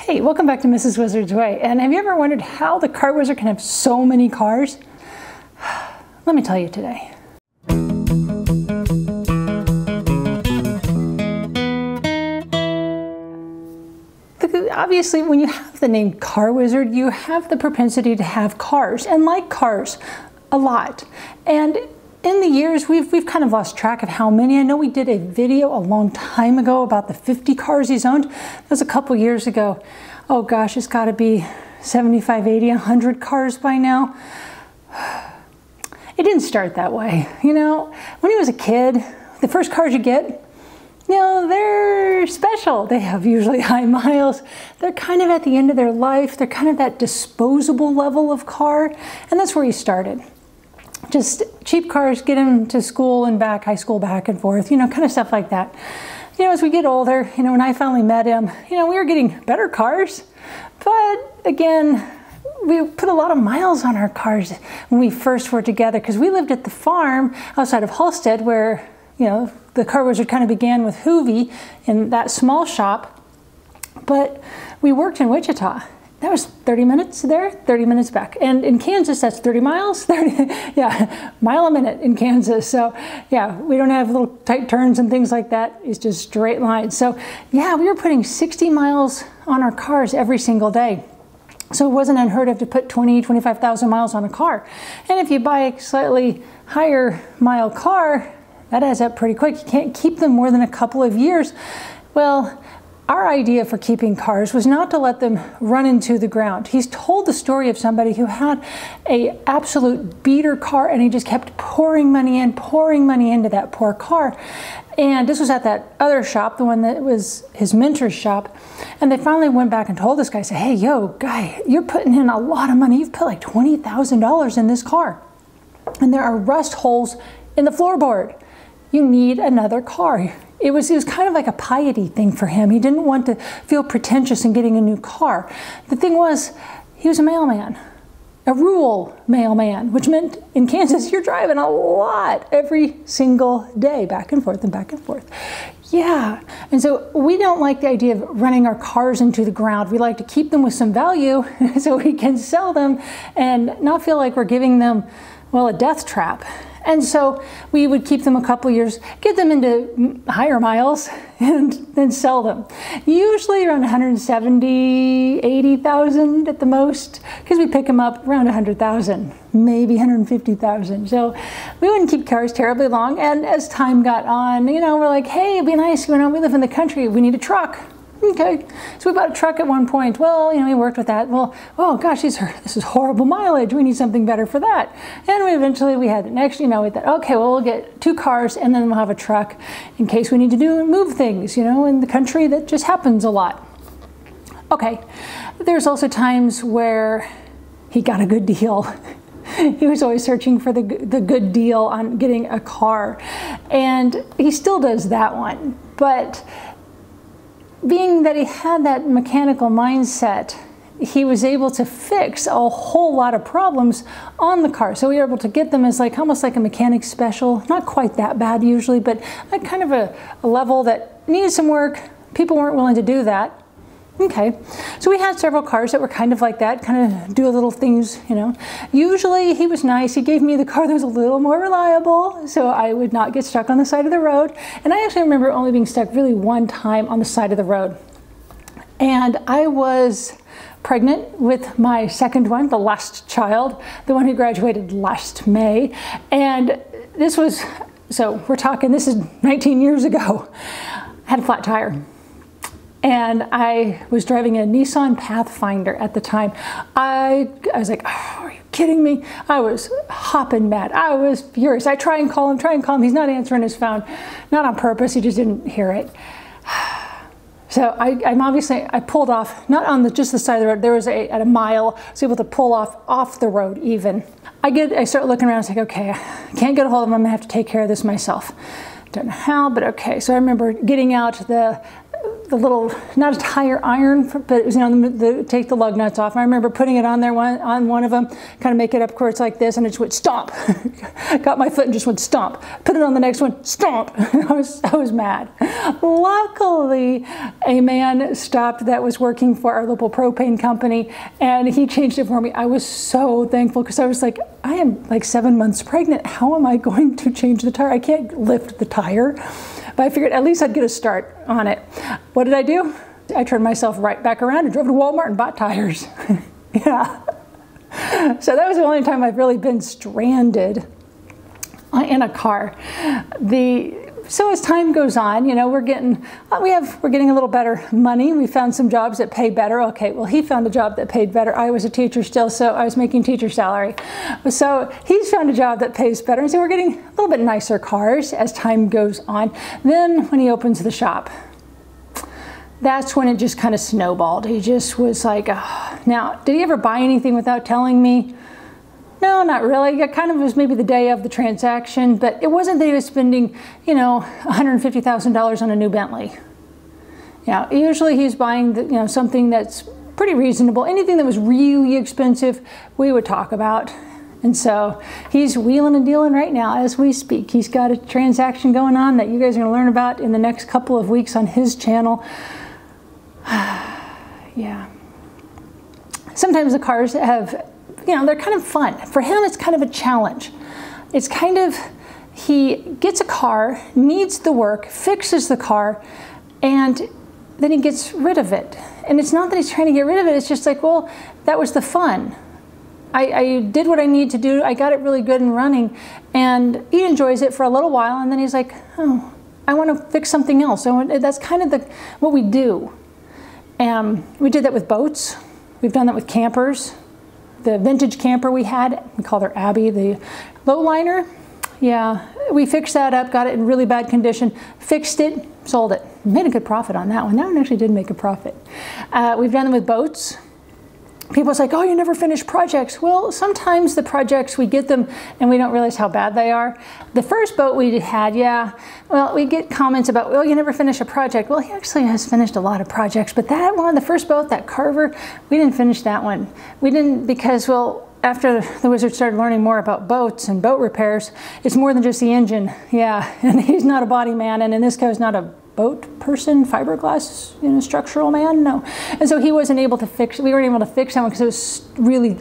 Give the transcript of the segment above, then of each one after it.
Hey, welcome back to Mrs. Wizard's Way. And have you ever wondered how the car wizard can have so many cars? Let me tell you today. Obviously, when you have the name Car Wizard, you have the propensity to have cars and like cars a lot. And in the years, we've kind of lost track of how many. I know we did a video a long time ago about the 50 cars he's owned. That was a couple years ago. Oh gosh, it's got to be 75, 80, 100 cars by now. It didn't start that way. You know, when he was a kid, the first cars you get, you know, they're special. They have usually high miles. They're kind of at the end of their life. They're kind of that disposable level of car. And that's where he started. Just cheap cars, get him to school and back, high school back and forth, you know, kind of stuff like that. You know, as we get older, you know, when I finally met him, you know, we were getting better cars. But again, we put a lot of miles on our cars when we first were together because we lived at the farm outside of Halstead where, you know, the car wizard kind of began with Hoovie in that small shop. But we worked in Wichita. That was 30 minutes there, 30 minutes back. And in Kansas, that's 30 miles, 30, mile a minute in Kansas. So yeah, we don't have little tight turns and things like that. It's just straight lines. So yeah, we were putting 60 miles on our cars every single day. So it wasn't unheard of to put 20, 25,000 miles on a car. And if you buy a slightly higher mile car, that adds up pretty quick. You can't keep them more than a couple of years. Well, our idea for keeping cars was not to let them run into the ground. He's told the story of somebody who had an absolute beater car and he just kept pouring money into that poor car. And this was at that other shop, the one that was his mentor's shop. And they finally went back and told this guy, say, hey, yo, guy, you're putting in a lot of money. You've put like $20,000 in this car. And there are rust holes in the floorboard. You need another car. It was kind of like a piety thing for him. He didn't want to feel pretentious in getting a new car. The thing was, he was a mailman, a rural mailman, which meant in Kansas, you're driving a lot every single day, back and forth and back and forth. Yeah, and so we don't like the idea of running our cars into the ground. We like to keep them with some value so we can sell them and not feel like we're giving them, well, a death trap. And so we would keep them a couple years, get them into higher miles, and then sell them. Usually around 170, 80,000 at the most, because we pick them up around 100,000, maybe 150,000. So we wouldn't keep cars terribly long. And as time got on, you know, we're like, hey, it'd be nice, you know, we live in the country, we need a truck. Okay, so we bought a truck at one point. Well, you know, we worked with that. Well, oh gosh, this is horrible mileage. We need something better for that. And we had the next, you know, we thought, okay, well, we'll get 2 cars and then we'll have a truck in case we need to move things, you know, in the country that just happens a lot. Okay, there's also times where he got a good deal. He was always searching for the good deal on getting a car. And he still does that one. But being that he had that mechanical mindset, he was able to fix a whole lot of problems on the car. So we were able to get them as like almost like a mechanic special, not quite that bad usually, but at kind of a level that needed some work. People weren't willing to do that. Okay, so we had several cars that were kind of like that, kind of do little things, you know. Usually he was nice. He gave me the car that was a little more reliable, so I would not get stuck on the side of the road. And I actually remember only being stuck really one time on the side of the road. And I was pregnant with my second one, the last child, the one who graduated last May. And this was, so we're talking, this is 19 years ago. I had a flat tire. And I was driving a Nissan Pathfinder at the time. I was like, oh, are you kidding me? I was hopping mad. I was furious. I try and call him. He's not answering his phone. Not on purpose, he just didn't hear it. So I pulled off, not on just the side of the road. There was at a mile, I was able to pull off the road even. I start looking around, I was like, okay, I can't get a hold of him. I'm gonna have to take care of this myself. Don't know how, but okay. So I remember getting out the little, not a tire iron, but it was, you know, take the lug nuts off. I remember putting it on there on one of them, kind of make it up course like this, and it just went stomp. Got my foot and just went stomp. Put it on the next one, stomp. I was mad. Luckily, a man stopped that was working for our local propane company, and he changed it for me. I was so thankful because I was like, I am like 7 months pregnant. How am I going to change the tire? I can't lift the tire. But I figured at least I'd get a start on it. What did I do? I turned myself right back around and drove to Walmart and bought tires. Yeah. So that was the only time I've really been stranded in a car. So as time goes on, you know, we're getting a little better money. We found some jobs that pay better. Okay, well, he found a job that paid better. I was a teacher still, so I was making teacher salary. So he's found a job that pays better. And so we're getting a little bit nicer cars as time goes on. Then when he opens the shop, that's when it just kind of snowballed. He just was like, oh. Now, did he ever buy anything without telling me? No, not really. It kind of was maybe the day of the transaction, but it wasn't that he was spending, you know, $150,000 on a new Bentley. Yeah, usually he's buying, you know, something that's pretty reasonable. Anything that was really expensive, we would talk about. And so he's wheeling and dealing right now as we speak. He's got a transaction going on that you guys are going to learn about in the next couple of weeks on his channel. Yeah. Sometimes the cars have, you know, they're kind of fun. For him, it's kind of a challenge. It's kind of, he gets a car, needs the work, fixes the car, and then he gets rid of it. And it's not that he's trying to get rid of it, it's just like, well, that was the fun. I did what I need to do, I got it really good and running, and he enjoys it for a little while, and then he's like, oh, I want to fix something else. That's kind of what we do. We did that with boats. We've done that with campers. The vintage camper we had, we called her Abby, the lowliner. Yeah, we fixed that up, got it in really bad condition, fixed it, sold it. Made a good profit on that one. That one actually did make a profit. We've done them with boats. People say, oh, you never finish projects. Well, sometimes the projects, we get them and we don't realize how bad they are. The first boat we had, yeah, well, we get comments about, well, you never finish a project. Well, he actually has finished a lot of projects, but that one, the first boat, that Carver, we didn't finish that one. We didn't because, well, after the wizard started learning more about boats and boat repairs, it's more than just the engine. Yeah, and he's not a body man, and in this case, not a boat person, fiberglass, you know, structural man, no. And so he wasn't able to fix, we weren't able to fix that one because it was really,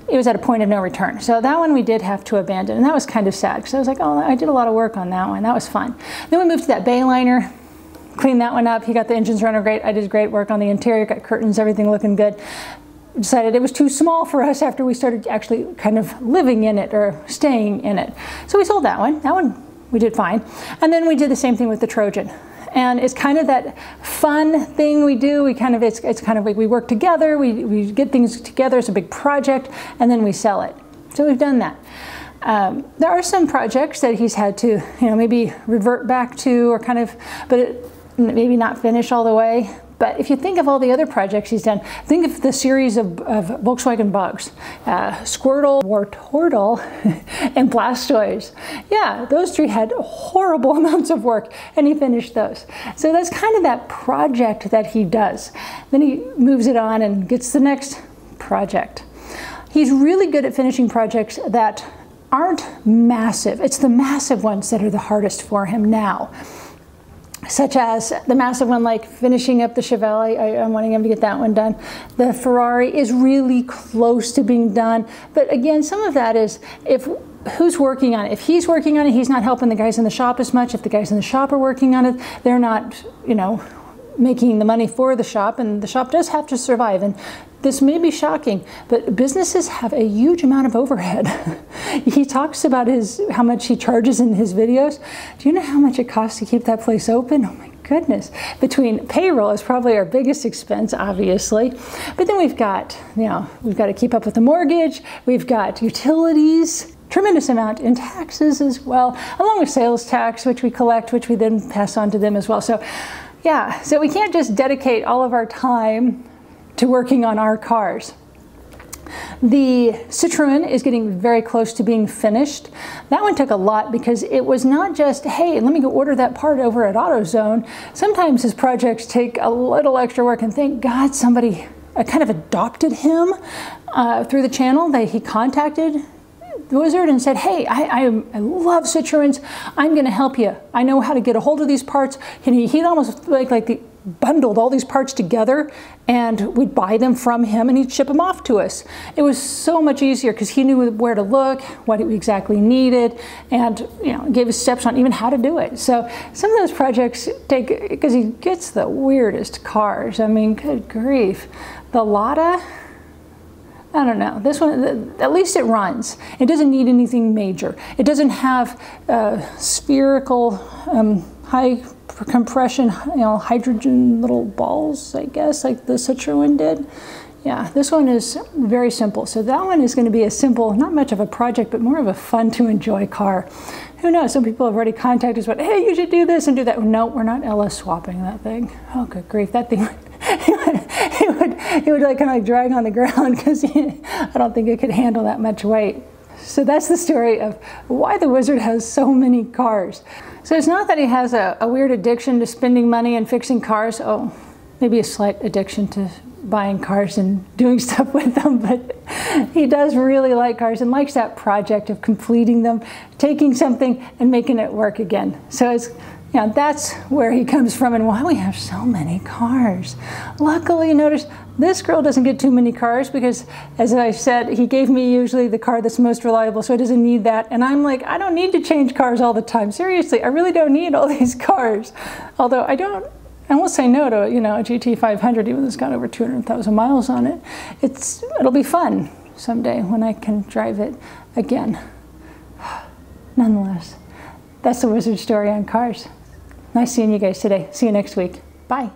it was at a point of no return. So that one we did have to abandon, and that was kind of sad because I was like, oh, I did a lot of work on that one. That was fun. Then we moved to that Bayliner, cleaned that one up. He got the engines running great. I did great work on the interior, got curtains, everything looking good. Decided it was too small for us after we started actually kind of living in it or staying in it. So we sold that one. That one we did fine. And then we did the same thing with the Trojan. And it's kind of that fun thing we do. We kind of, it's kind of like we work together, we get things together, it's a big project, and then we sell it. So we've done that. There are some projects that he's had to, you know, maybe revert back to or kind of, but maybe not finish all the way. But if you think of all the other projects he's done, think of the series of Volkswagen Bugs, Squirtle, Wartortle, and Blastoise. Yeah, those three had horrible amounts of work, and he finished those. So that's kind of that project that he does. Then he moves it on and gets the next project. He's really good at finishing projects that aren't massive. It's the massive ones that are the hardest for him now. Such as the massive one, like finishing up the Chevelle, I'm wanting him to get that one done. The Ferrari is really close to being done. But again, some of that is who's working on it. If he's working on it, he's not helping the guys in the shop as much. If the guys in the shop are working on it, they're not, you know, making the money for the shop, and the shop does have to survive. And this may be shocking, but businesses have a huge amount of overhead. He talks about how much he charges in his videos. Do you know how much it costs to keep that place open? Oh my goodness. Between payroll is probably our biggest expense, obviously. But then we've got, you know, we've got to keep up with the mortgage. We've got utilities, tremendous amount in taxes as well, along with sales tax, which we collect, which we then pass on to them as well. So yeah, so we can't just dedicate all of our time to working on our cars. The Citroen is getting very close to being finished. That one took a lot because it was not just, hey, let me go order that part over at AutoZone. Sometimes his projects take a little extra work, and thank God somebody kind of adopted him through the channel. He contacted the Wizard and said, hey, I love Citroens. I'm going to help you. I know how to get a hold of these parts. And he'd almost bundled all these parts together, and we'd buy them from him and he'd ship them off to us. It was so much easier because he knew where to look, what we exactly needed, and gave us steps on even how to do it. So some of those projects take, because he gets the weirdest cars. I mean, good grief. The Lada, I don't know. This one, at least it runs. It doesn't need anything major. It doesn't have spherical, high compression, hydrogen little balls, I guess, like the Citroen did. Yeah, this one is very simple. So that one is going to be a simple, not much of a project, but more of a fun to enjoy car. Who knows? Some people have already contacted us, but hey, you should do this and do that. No, we're not LS swapping that thing. Oh, good grief. That thing, it would kind of drag on the ground because I don't think it could handle that much weight. So that's the story of why the Wizard has so many cars. So it's not that he has a weird addiction to spending money and fixing cars. Oh, maybe a slight addiction to buying cars and doing stuff with them, but he does really like cars and likes that project of completing them, taking something and making it work again. So it's, that's where he comes from and why we have so many cars. Luckily, notice this girl doesn't get too many cars because, as I said, he gave me usually the car that's most reliable, so he doesn't need that. And I'm like, I don't need to change cars all the time. Seriously, I really don't need all these cars. Although I won't say no to, a GT 500, even though it's got over 200,000 miles on it. It'll be fun someday when I can drive it again. Nonetheless, that's the Wizard story on cars. Nice seeing you guys today. See you next week. Bye.